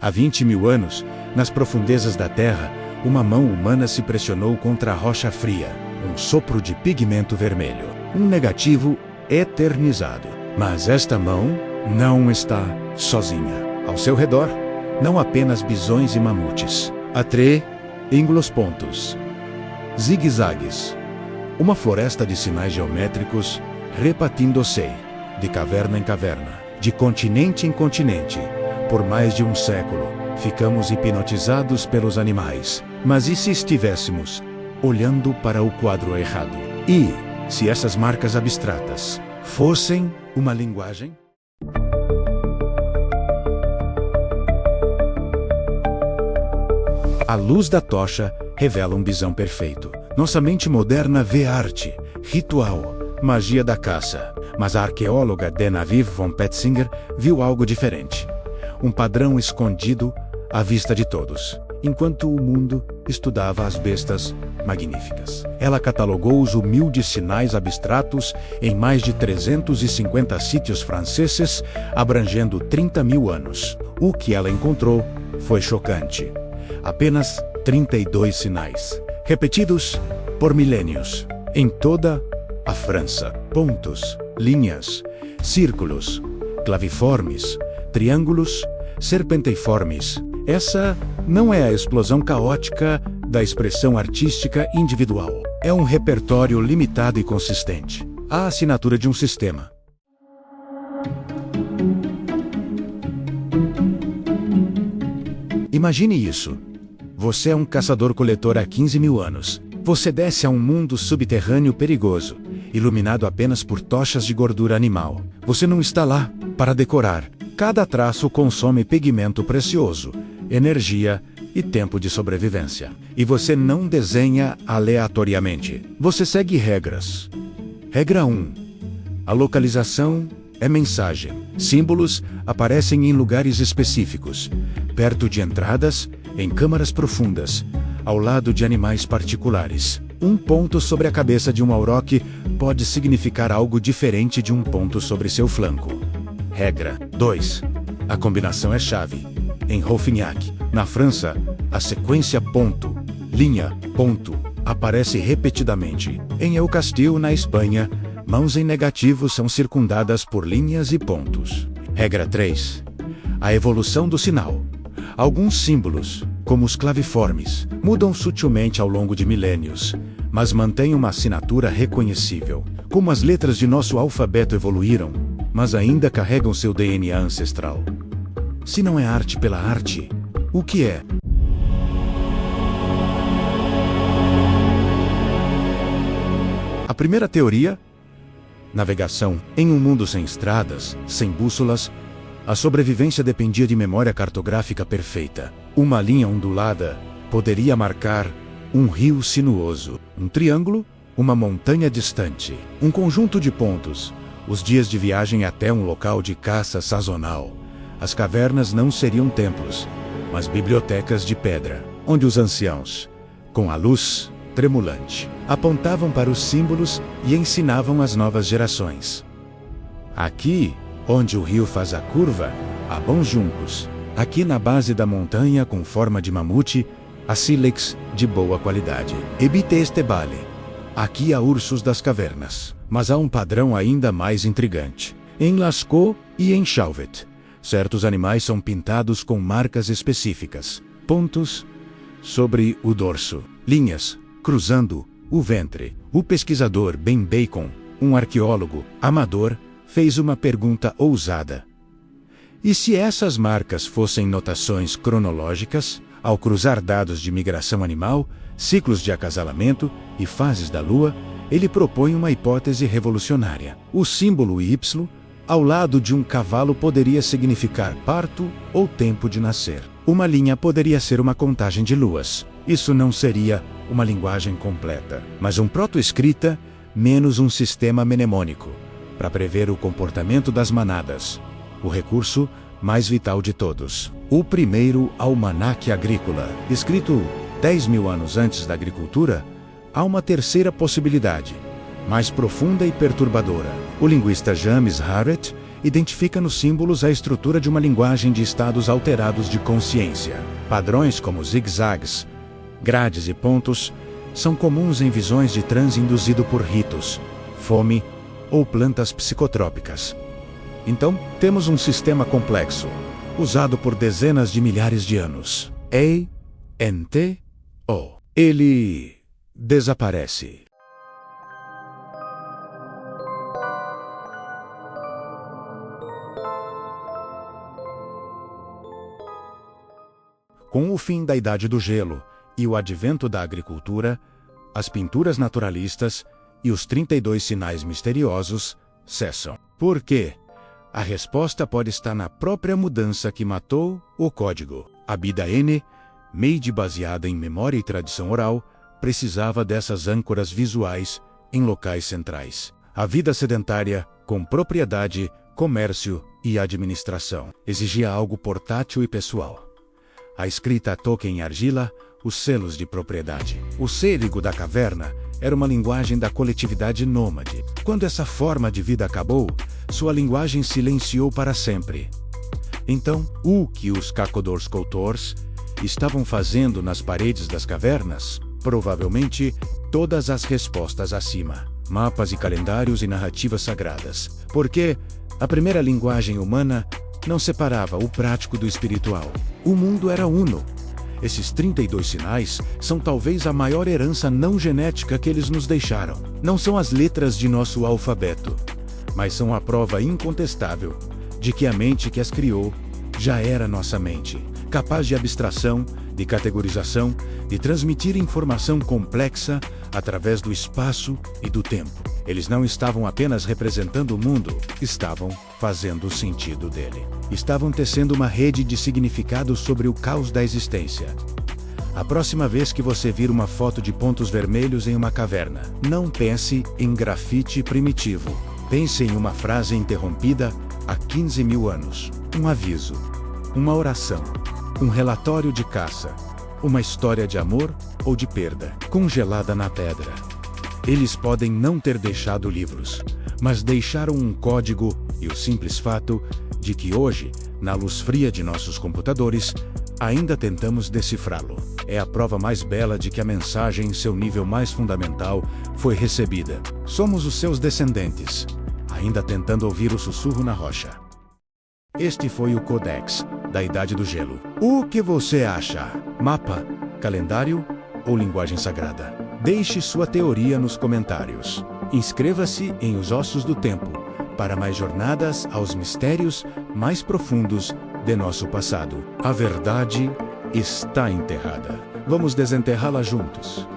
Há 20 mil anos, nas profundezas da Terra, uma mão humana se pressionou contra a rocha fria, um sopro de pigmento vermelho, um negativo eternizado. Mas esta mão não está sozinha. Ao seu redor, não apenas bisões e mamutes. Há triângulos pontos, zigue-zagues, uma floresta de sinais geométricos repetindo-se, de caverna em caverna, de continente em continente. Por mais de um século, ficamos hipnotizados pelos animais. Mas e se estivéssemos olhando para o quadro errado? E se essas marcas abstratas fossem uma linguagem? A luz da tocha revela um bisão perfeito. Nossa mente moderna vê arte, ritual, magia da caça. Mas a arqueóloga Genevieve von Petzinger viu algo diferente. Um padrão escondido à vista de todos, enquanto o mundo estudava as bestas magníficas. Ela catalogou os humildes sinais abstratos em mais de 350 sítios franceses, abrangendo 30 mil anos. O que ela encontrou foi chocante. Apenas 32 sinais, repetidos por milênios, em toda a França. Pontos, linhas, círculos, claviformes, triângulos, serpenteiformes. Essa não é a explosão caótica da expressão artística individual. É um repertório limitado e consistente. A assinatura de um sistema. Imagine isso. Você é um caçador-coletor há 15 mil anos. Você desce a um mundo subterrâneo perigoso, iluminado apenas por tochas de gordura animal. Você não está lá para decorar. Cada traço consome pigmento precioso, energia e tempo de sobrevivência. E você não desenha aleatoriamente. Você segue regras. Regra 1. A localização é mensagem. Símbolos aparecem em lugares específicos, perto de entradas, em câmaras profundas, ao lado de animais particulares. Um ponto sobre a cabeça de um auroch pode significar algo diferente de um ponto sobre seu flanco. Regra 2. A combinação é chave. Em Rouffignac, na França, a sequência ponto, linha, ponto, aparece repetidamente. Em El Castillo, na Espanha, mãos em negativo são circundadas por linhas e pontos. Regra 3. A evolução do sinal. Alguns símbolos, como os claviformes, mudam sutilmente ao longo de milênios, mas mantêm uma assinatura reconhecível. Como as letras de nosso alfabeto evoluíram, mas ainda carregam seu DNA ancestral. Se não é arte pela arte, o que é? A primeira teoria: navegação. Em um mundo sem estradas, sem bússolas, a sobrevivência dependia de memória cartográfica perfeita. Uma linha ondulada poderia marcar um rio sinuoso, um triângulo, uma montanha distante, um conjunto de pontos, os dias de viagem até um local de caça sazonal. As cavernas não seriam templos, mas bibliotecas de pedra, onde os anciãos, com a luz tremulante, apontavam para os símbolos e ensinavam as novas gerações. Aqui, onde o rio faz a curva, há bons juncos. Aqui na base da montanha com forma de mamute, há sílex de boa qualidade. Evite este vale. Aqui há ursos das cavernas. Mas há um padrão ainda mais intrigante. Em Lascaux e em Chauvet, certos animais são pintados com marcas específicas. Pontos sobre o dorso. Linhas cruzando o ventre. O pesquisador Ben Bacon, um arqueólogo amador, fez uma pergunta ousada. E se essas marcas fossem notações cronológicas, ao cruzar dados de migração animal, ciclos de acasalamento e fases da lua, ele propõe uma hipótese revolucionária. O símbolo Y, ao lado de um cavalo, poderia significar parto ou tempo de nascer. Uma linha poderia ser uma contagem de luas. Isso não seria uma linguagem completa, mas um proto-escrita menos um sistema mnemônico, para prever o comportamento das manadas, o recurso mais vital de todos. O primeiro almanaque agrícola, escrito 10 mil anos antes da agricultura, há uma terceira possibilidade, mais profunda e perturbadora. O linguista James Harriet identifica nos símbolos a estrutura de uma linguagem de estados alterados de consciência. Padrões como zigue-zagues, grades e pontos são comuns em visões de transe induzido por ritos, fome ou plantas psicotrópicas. Então, temos um sistema complexo, usado por dezenas de milhares de anos. E-N-T-O. Ele desaparece. Com o fim da Idade do Gelo e o advento da agricultura, as pinturas naturalistas e os 32 sinais misteriosos cessam. Por quê? A resposta pode estar na própria mudança que matou o código. A Bida N, Meide baseada em memória e tradição oral, precisava dessas âncoras visuais em locais centrais. A vida sedentária, com propriedade, comércio e administração, exigia algo portátil e pessoal. A escrita a toque em argila, os selos de propriedade. O cêrego da caverna era uma linguagem da coletividade nômade. Quando essa forma de vida acabou, sua linguagem silenciou para sempre. Então, o que os Cacodors-Coutors estavam fazendo nas paredes das cavernas? Provavelmente, todas as respostas acima. Mapas e calendários e narrativas sagradas. Porque a primeira linguagem humana não separava o prático do espiritual. O mundo era uno. Esses 32 sinais são talvez a maior herança não genética que eles nos deixaram. Não são as letras de nosso alfabeto, mas são a prova incontestável de que a mente que as criou já era nossa mente, capaz de abstração, de categorização, de transmitir informação complexa através do espaço e do tempo. Eles não estavam apenas representando o mundo, estavam fazendo o sentido dele. Estavam tecendo uma rede de significados sobre o caos da existência. A próxima vez que você vir uma foto de pontos vermelhos em uma caverna, não pense em grafite primitivo. Pense em uma frase interrompida há 15 mil anos. Um aviso, uma oração, um relatório de caça, uma história de amor ou de perda, congelada na pedra. Eles podem não ter deixado livros, mas deixaram um código e o simples fato de que hoje, na luz fria de nossos computadores, ainda tentamos decifrá-lo. É a prova mais bela de que a mensagem em seu nível mais fundamental foi recebida. Somos os seus descendentes, ainda tentando ouvir o sussurro na rocha. Este foi o Codex da Idade do Gelo. O que você acha? Mapa, calendário ou linguagem sagrada? Deixe sua teoria nos comentários. Inscreva-se em Os Ossos do Tempo para mais jornadas aos mistérios mais profundos de nosso passado. A verdade está enterrada. Vamos desenterrá-la juntos.